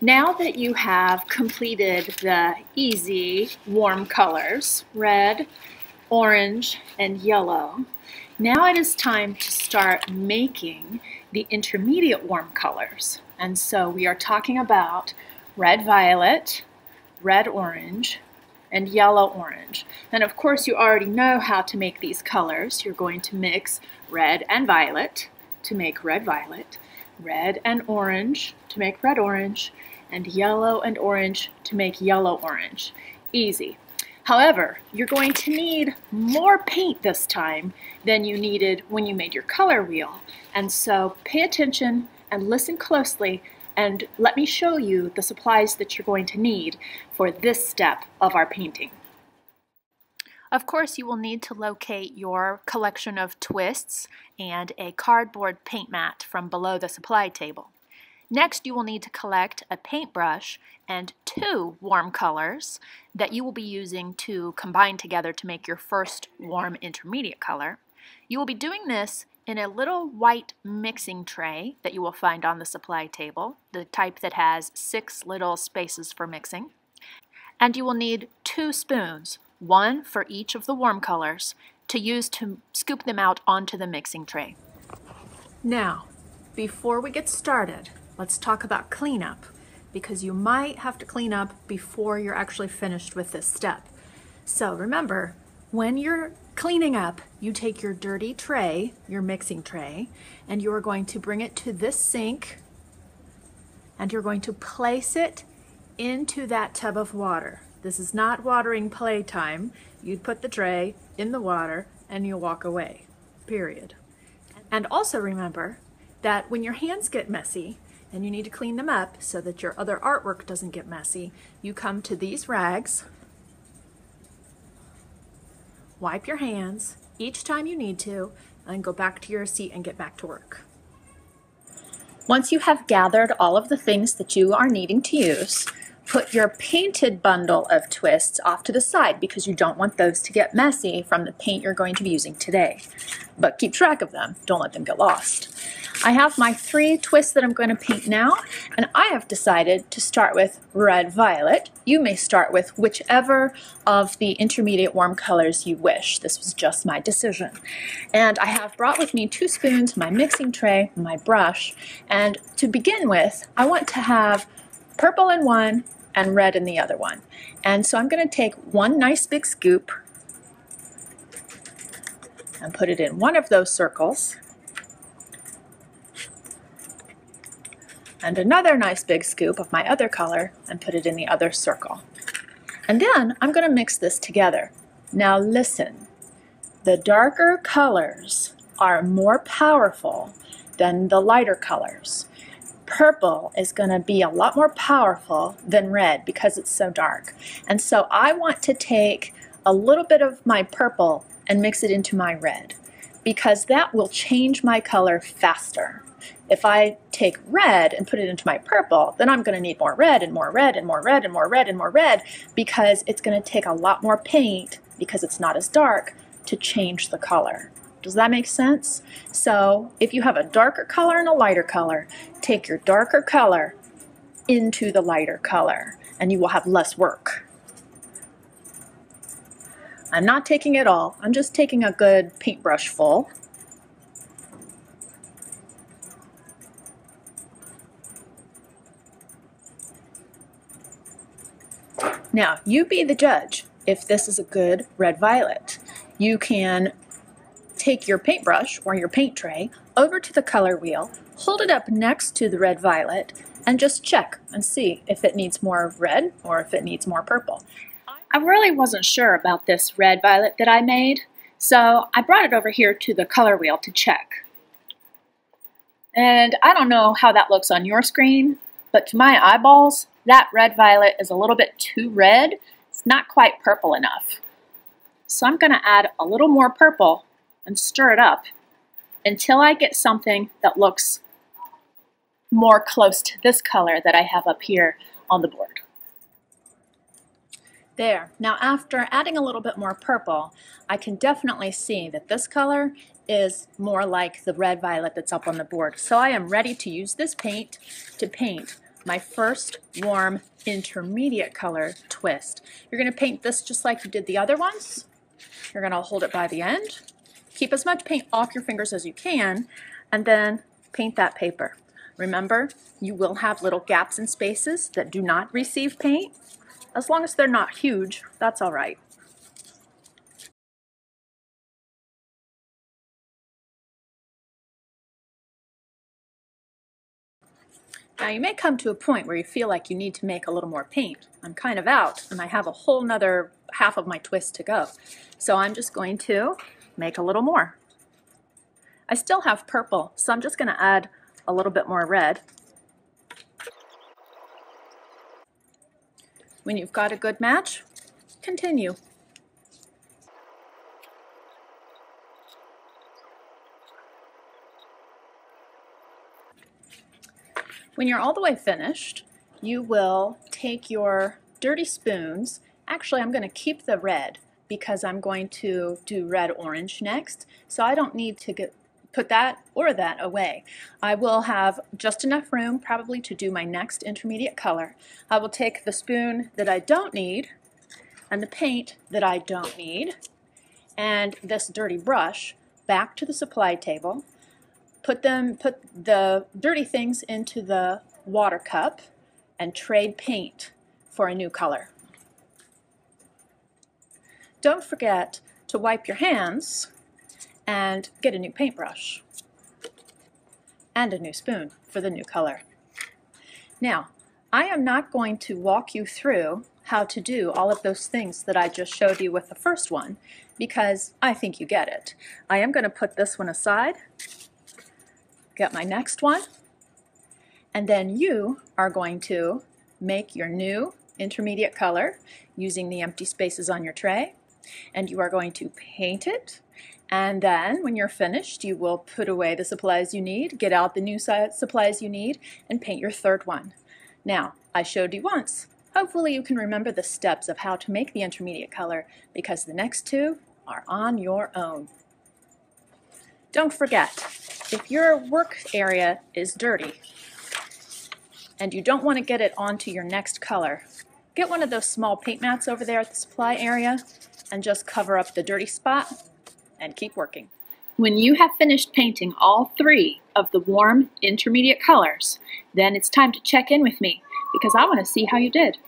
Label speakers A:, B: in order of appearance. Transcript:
A: Now that you have completed the easy warm colors, red, orange, and yellow, now it is time to start making the intermediate warm colors. And so we are talking about red-violet, red-orange, and yellow-orange. And of course you already know how to make these colors. You're going to mix red and violet to make red-violet, red and orange to make red-orange, and yellow and orange to make yellow-orange. Easy. However, you're going to need more paint this time than you needed when you made your color wheel. And so pay attention and listen closely, and let me show you the supplies that you're going to need for this step of our painting. Of course, you will need to locate your collection of twists and a cardboard paint mat from below the supply table. Next, you will need to collect a paintbrush and 2 warm colors that you will be using to combine together to make your first warm intermediate color. You will be doing this in a little white mixing tray that you will find on the supply table, the type that has 6 little spaces for mixing. And you will need 2 spoons, one for each of the warm colors, to use to scoop them out onto the mixing tray. Now, before we get started, let's talk about cleanup, because you might have to clean up before you're actually finished with this step. So remember, when you're cleaning up, you take your dirty tray, your mixing tray, and you are going to bring it to this sink, and you're going to place it into that tub of water. This is not watering playtime. You'd put the tray in the water and you walk away, period. And also remember that when your hands get messy, and you need to clean them up so that your other artwork doesn't get messy, you come to these rags, wipe your hands each time you need to, and go back to your seat and get back to work. Once you have gathered all of the things that you are needing to use, put your painted bundle of twists off to the side because you don't want those to get messy from the paint you're going to be using today. But keep track of them, don't let them get lost. I have my 3 twists that I'm going to paint now, and I have decided to start with red-violet. You may start with whichever of the intermediate warm colors you wish. This was just my decision. And I have brought with me 2 spoons, my mixing tray, my brush, and to begin with, I want to have purple in one and red in the other one. And so I'm going to take one nice big scoop and put it in one of those circles, and another nice big scoop of my other color and put it in the other circle. And then I'm going to mix this together. Now listen, the darker colors are more powerful than the lighter colors. Purple is going to be a lot more powerful than red because it's so dark. And so I want to take a little bit of my purple and mix it into my red, because that will change my color faster. If I take red and put it into my purple, then I'm going to need more red and more red and more red and more red and more red, because it's going to take a lot more paint, because it's not as dark, to change the color. Does that make sense? So if you have a darker color and a lighter color, take your darker color into the lighter color and you will have less work. I'm not taking it all, I'm just taking a good paintbrush full. Now, you be the judge if this is a good red-violet. You can take your paintbrush or your paint tray over to the color wheel, hold it up next to the red-violet, and just check and see if it needs more red or if it needs more purple. I really wasn't sure about this red-violet that I made, so I brought it over here to the color wheel to check. And I don't know how that looks on your screen, but to my eyeballs, that red-violet is a little bit too red. It's not quite purple enough. So I'm going to add a little more purple and stir it up until I get something that looks more close to this color that I have up here on the board. There. Now after adding a little bit more purple, I can definitely see that this color is more like the red-violet that's up on the board. So I am ready to use this paint to paint my first warm intermediate color twist. You're going to paint this just like you did the other ones. You're going to hold it by the end. Keep as much paint off your fingers as you can, and then paint that paper. Remember, you will have little gaps and spaces that do not receive paint. As long as they're not huge, that's all right. Now you may come to a point where you feel like you need to make a little more paint. I'm kind of out and I have a whole nother half of my twist to go. So I'm just going to make a little more. I still have purple, so I'm just going to add a little bit more red. When you've got a good match, continue. When you're all the way finished, you will take your dirty spoons. Actually, I'm going to keep the red because I'm going to do red-orange next, so I don't need to put that or that away. I will have just enough room probably to do my next intermediate color. I will take the spoon that I don't need and the paint that I don't need and this dirty brush back to the supply table. Put the dirty things into the water cup and trade paint for a new color. Don't forget to wipe your hands and get a new paintbrush and a new spoon for the new color. Now, I am not going to walk you through how to do all of those things that I just showed you with the first one because I think you get it. I am going to put this one aside, get my next one, and then you are going to make your new intermediate color using the empty spaces on your tray, and you are going to paint it, and then when you're finished you will put away the supplies you need, get out the new supplies you need, and paint your third one. Now, I showed you once. Hopefully you can remember the steps of how to make the intermediate color because the next two are on your own. Don't forget, if your work area is dirty and you don't want to get it onto your next color, get one of those small paint mats over there at the supply area and just cover up the dirty spot and keep working. When you have finished painting all three of the warm intermediate colors, then it's time to check in with me because I want to see how you did.